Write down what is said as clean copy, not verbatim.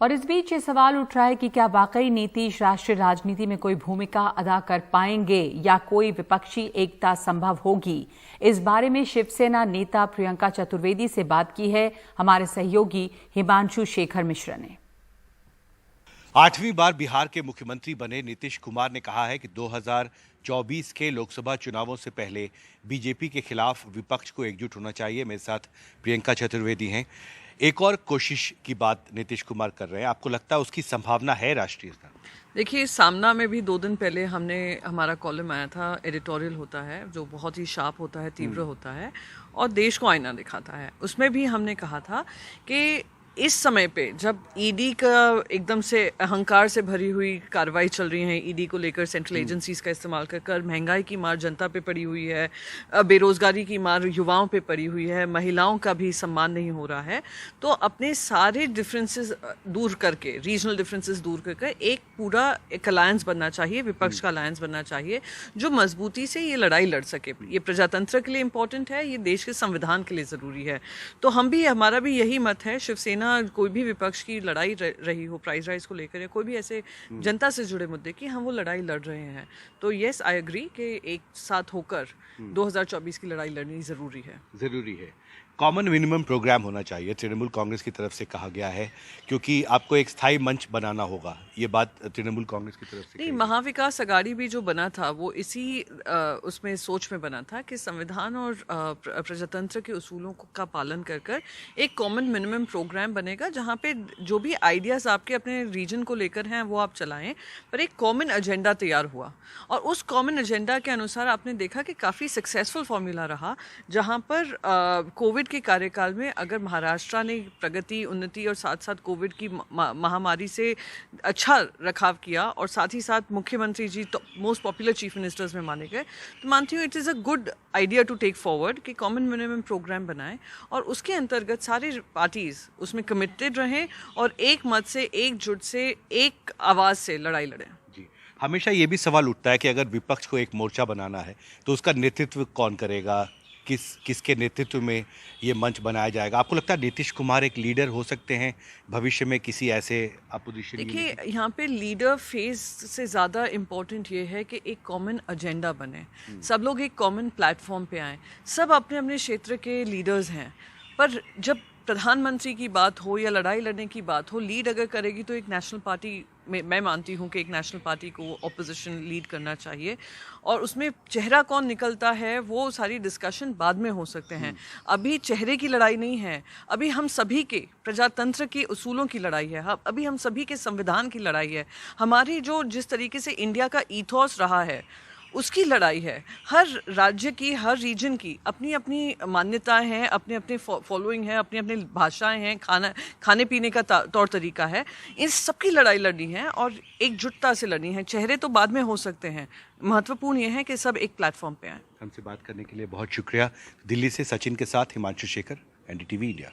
और इस बीच ये सवाल उठ रहा है कि क्या वाकई नीतीश राष्ट्रीय राजनीति में कोई भूमिका अदा कर पाएंगे या कोई विपक्षी एकता संभव होगी। इस बारे में शिवसेना नेता प्रियंका चतुर्वेदी से बात की है हमारे सहयोगी हिमांशु शेखर मिश्रा ने। 8वीं बार बिहार के मुख्यमंत्री बने नीतीश कुमार ने कहा है कि 2024 के लोकसभा चुनावों से पहले बीजेपी के खिलाफ विपक्ष को एकजुट होना चाहिए। मेरे साथ प्रियंका चतुर्वेदी हैं। एक और कोशिश की बात नीतीश कुमार कर रहे हैं, आपको लगता है उसकी संभावना है राष्ट्रीय स्तर? देखिए, सामना में भी 2 दिन पहले हमारा कॉलम आया था, एडिटोरियल होता है जो बहुत ही शार्प होता है, तीव्र होता है और देश को आईना दिखाता है। उसमें भी हमने कहा था कि इस समय पे जब ईडी का एकदम से अहंकार से भरी हुई कार्रवाई चल रही है, ईडी को लेकर सेंट्रल एजेंसीज का इस्तेमाल कर महंगाई की मार जनता पे पड़ी हुई है, बेरोजगारी की मार युवाओं पे पड़ी हुई है, महिलाओं का भी सम्मान नहीं हो रहा है, तो अपने सारे डिफरेंसेस दूर करके, रीजनल डिफरेंसेस दूर करके एक पूरा एक अलायंस बनना चाहिए, विपक्ष का अलायंस बनना चाहिए जो मजबूती से ये लड़ाई लड़ सके। ये प्रजातंत्र के लिए इम्पोर्टेंट है, ये देश के संविधान के लिए ज़रूरी है। तो हमारा भी यही मत है। शिवसेना कोई भी विपक्ष की लड़ाई रही हो प्राइस राइज को लेकर या कोई भी ऐसे जनता से जुड़े मुद्दे की, हम वो लड़ाई लड़ रहे हैं। तो यस, आई एग्री कि एक साथ होकर 2024 की लड़ाई लड़नी जरूरी है। कॉमन मिनिमम प्रोग्राम होना चाहिए, तृणमूल कांग्रेस की तरफ से कहा गया है, क्योंकि आपको एक स्थायी मंच बनाना होगा। ये बात तृणमूल कांग्रेस की तरफ से नहीं, महाविकास अघाड़ी भी जो बना था वो इसी उसमें सोच में बना था कि संविधान और प्रजातंत्र के उसूलों का पालन कर एक कॉमन मिनिमम प्रोग्राम बनेगा जहाँ पे जो भी आइडियाज़ आपके अपने रीजन को लेकर हैं वो आप चलाएं, पर एक कॉमन एजेंडा तैयार हुआ और उस कॉमन एजेंडा के अनुसार आपने देखा कि काफ़ी सक्सेसफुल फॉर्मूला रहा, जहाँ पर कोविड के कार्यकाल में अगर महाराष्ट्र ने प्रगति, उन्नति और साथ साथ कोविड की महामारी से अच्छा रखाव किया और साथ ही साथ मुख्यमंत्री जी तो मोस्ट पॉपुलर चीफ मिनिस्टर्स में माने गए, तो मानती हूँ it is a good idea to take forward कि कॉमन मिनिमम प्रोग्राम बनाएं और उसके अंतर्गत सारे पार्टीज उसमें कमिटेड रहें और एक मत से, एकजुट से, एक आवाज़ से लड़ाई लड़ें। जी, हमेशा ये भी सवाल उठता है कि अगर विपक्ष को एक मोर्चा बनाना है तो उसका नेतृत्व कौन करेगा, किसके नेतृत्व में ये मंच बनाया जाएगा? आपको लगता है नीतीश कुमार एक लीडर हो सकते हैं भविष्य में किसी ऐसे अपोजिशन? देखिए, यहाँ पे लीडर फेज से ज़्यादा इम्पोर्टेंट ये है कि एक कॉमन एजेंडा बने, सब लोग एक कॉमन प्लेटफॉर्म पे आएँ। सब अपने अपने क्षेत्र के लीडर्स हैं, पर जब प्रधानमंत्री की बात हो या लड़ाई लड़ने की बात हो, लीड अगर करेगी तो एक नेशनल पार्टी में, मैं मानती हूँ कि एक नेशनल पार्टी को ऑपोजिशन लीड करना चाहिए और उसमें चेहरा कौन निकलता है वो सारी डिस्कशन बाद में हो सकते हैं। अभी चेहरे की लड़ाई नहीं है, अभी हम सभी के प्रजातंत्र के उसूलों की लड़ाई है, अभी हम सभी के संविधान की लड़ाई है, हमारी जो जिस तरीके से इंडिया का ईथोस रहा है उसकी लड़ाई है। हर राज्य की, हर रीजन की अपनी अपनी मान्यताएं हैं, अपने अपने फॉलोइंग है, अपनी अपनी भाषाएं हैं, खाने पीने का तौर तरीका है। इन सबकी लड़ाई लड़नी है और एकजुटता से लड़नी है। चेहरे तो बाद में हो सकते हैं, महत्वपूर्ण यह है कि सब एक प्लेटफॉर्म पे आए। हमसे बात करने के लिए बहुत शुक्रिया। दिल्ली से सचिन के साथ हिमांशु शेखर, एनडीटीवी इंडिया।